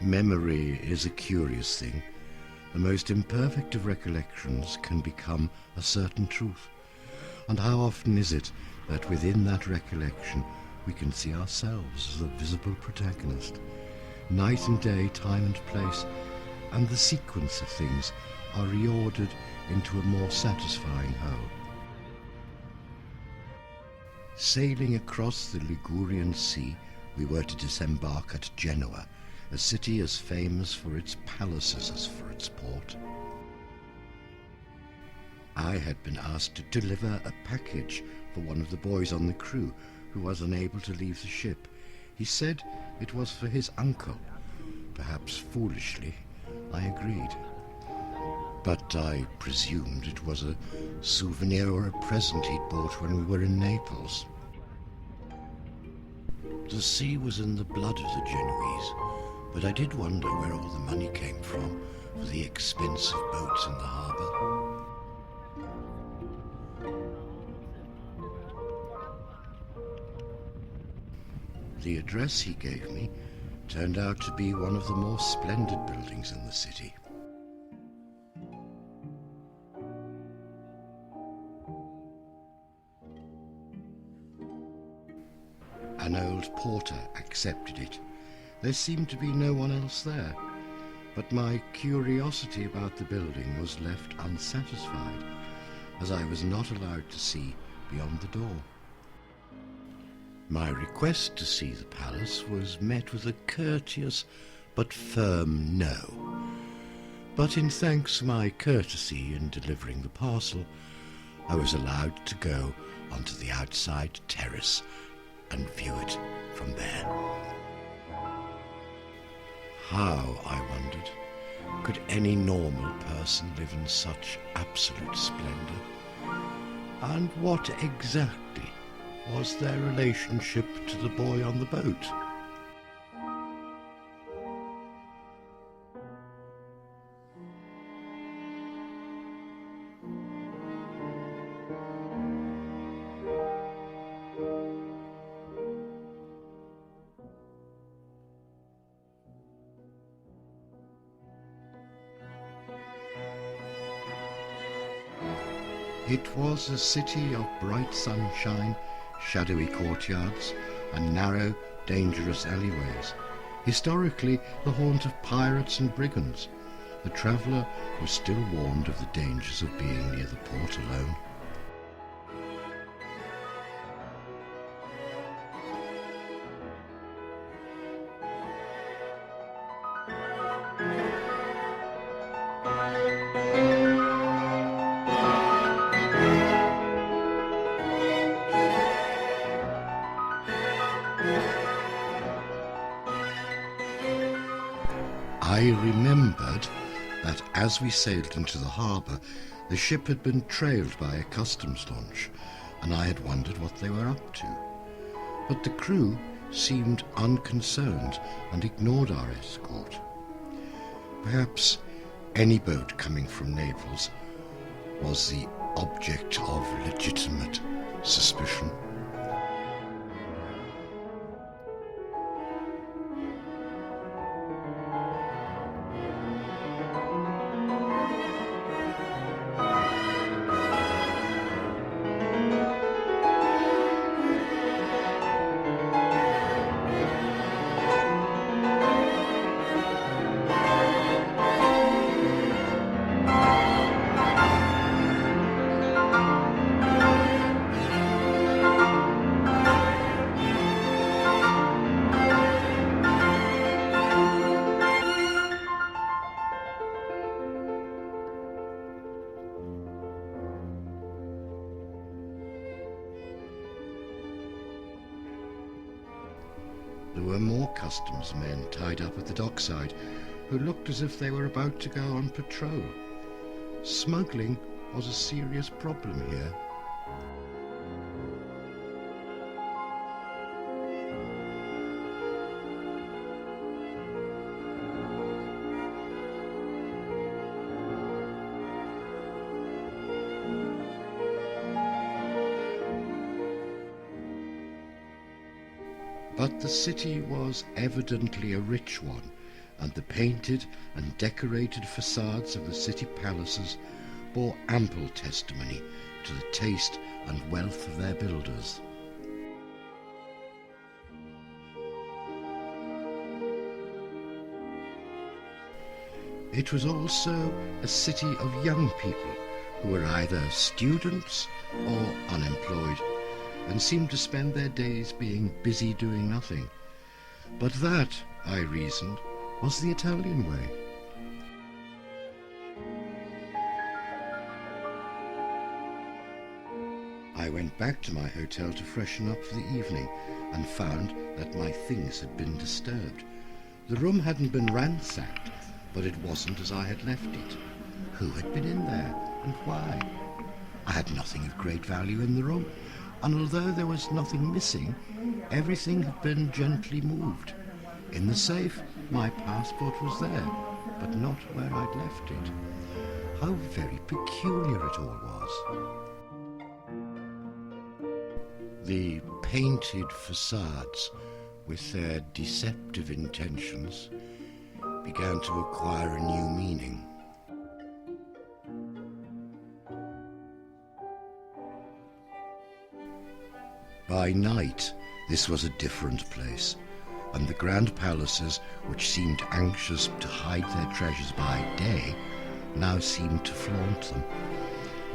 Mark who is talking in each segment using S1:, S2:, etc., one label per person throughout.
S1: Memory is a curious thing. The most imperfect of recollections can become a certain truth. And how often is it that within that recollection we can see ourselves as a visible protagonist? Night and day, time and place, and the sequence of things are reordered into a more satisfying whole. Sailing across the Ligurian Sea, we were to disembark at Genoa, a city as famous for its palaces as for its port. I had been asked to deliver a package for one of the boys on the crew who was unable to leave the ship. He said it was for his uncle. Perhaps foolishly, I agreed. But I presumed it was a souvenir or a present he'd bought when we were in Naples. The sea was in the blood of the Genoese, but I did wonder where all the money came from for the expensive boats in the harbour. The address he gave me turned out to be one of the more splendid buildings in the city. An old porter accepted it. There seemed to be no one else there, but my curiosity about the building was left unsatisfied, as I was not allowed to see beyond the door. My request to see the palace was met with a courteous but firm no. But in thanks to my courtesy in delivering the parcel, I was allowed to go onto the outside terrace and view it from there. How, I wondered, could any normal person live in such absolute splendour? And what exactly was their relationship to the boy on the boat? It was a city of bright sunshine, shadowy courtyards, and narrow, dangerous alleyways. Historically, the haunt of pirates and brigands. The traveller was still warned of the dangers of being near the port alone. I remembered that as we sailed into the harbour, the ship had been trailed by a customs launch, and I had wondered what they were up to. But the crew seemed unconcerned and ignored our escort. Perhaps any boat coming from Naples was the object of legitimate suspicion. There were more customs men tied up at the dockside who looked as if they were about to go on patrol. Smuggling was a serious problem here. But the city was evidently a rich one, and the painted and decorated facades of the city palaces bore ample testimony to the taste and wealth of their builders. It was also a city of young people who were either students or unemployed, and seemed to spend their days being busy doing nothing. But that, I reasoned, was the Italian way. I went back to my hotel to freshen up for the evening and found that my things had been disturbed. The room hadn't been ransacked, but it wasn't as I had left it. Who had been in there, and why? I had nothing of great value in the room, and although there was nothing missing, everything had been gently moved. In the safe, my passport was there, but not where I'd left it. How very peculiar it all was. The painted facades, with their deceptive intentions, began to acquire a new meaning. By night, this was a different place, and the grand palaces, which seemed anxious to hide their treasures by day, now seemed to flaunt them.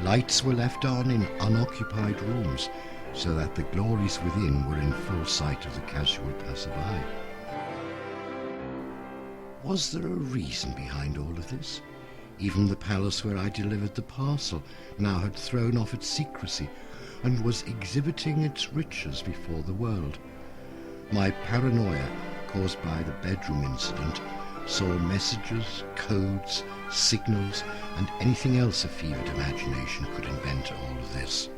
S1: Lights were left on in unoccupied rooms, so that the glories within were in full sight of the casual passer-by. Was there a reason behind all of this? Even the palace where I delivered the parcel now had thrown off its secrecy and was exhibiting its riches before the world. My paranoia, caused by the bedroom incident, saw messages, codes, signals, and anything else a fevered imagination could invent all of this.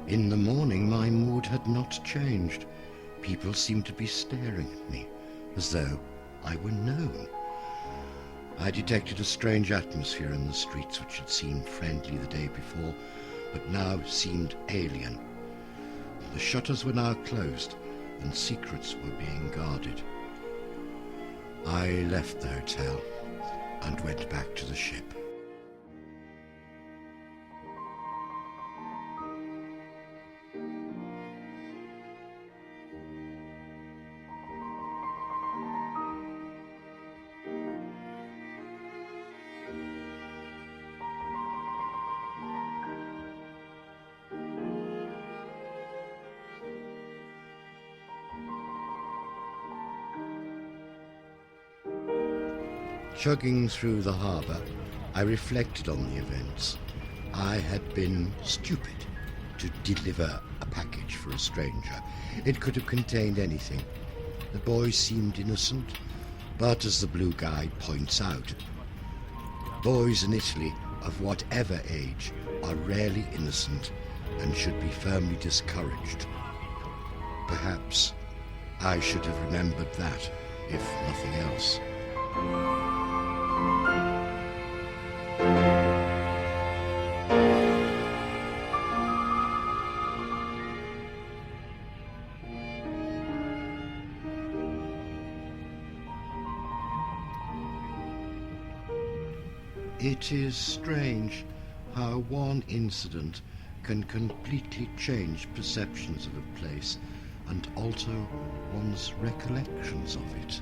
S1: In the morning, my mood had not changed. People seemed to be staring at me, as though I were known. I detected a strange atmosphere in the streets which had seemed friendly the day before, but now seemed alien. The shutters were now closed, and secrets were being guarded. I left the hotel and went back to the ship. Chugging through the harbour, I reflected on the events. I had been stupid to deliver a package for a stranger. It could have contained anything. The boy seemed innocent, but as the blue guide points out, boys in Italy of whatever age are rarely innocent and should be firmly discouraged. Perhaps I should have remembered that, if nothing else. It is strange how one incident can completely change perceptions of a place and alter one's recollections of it.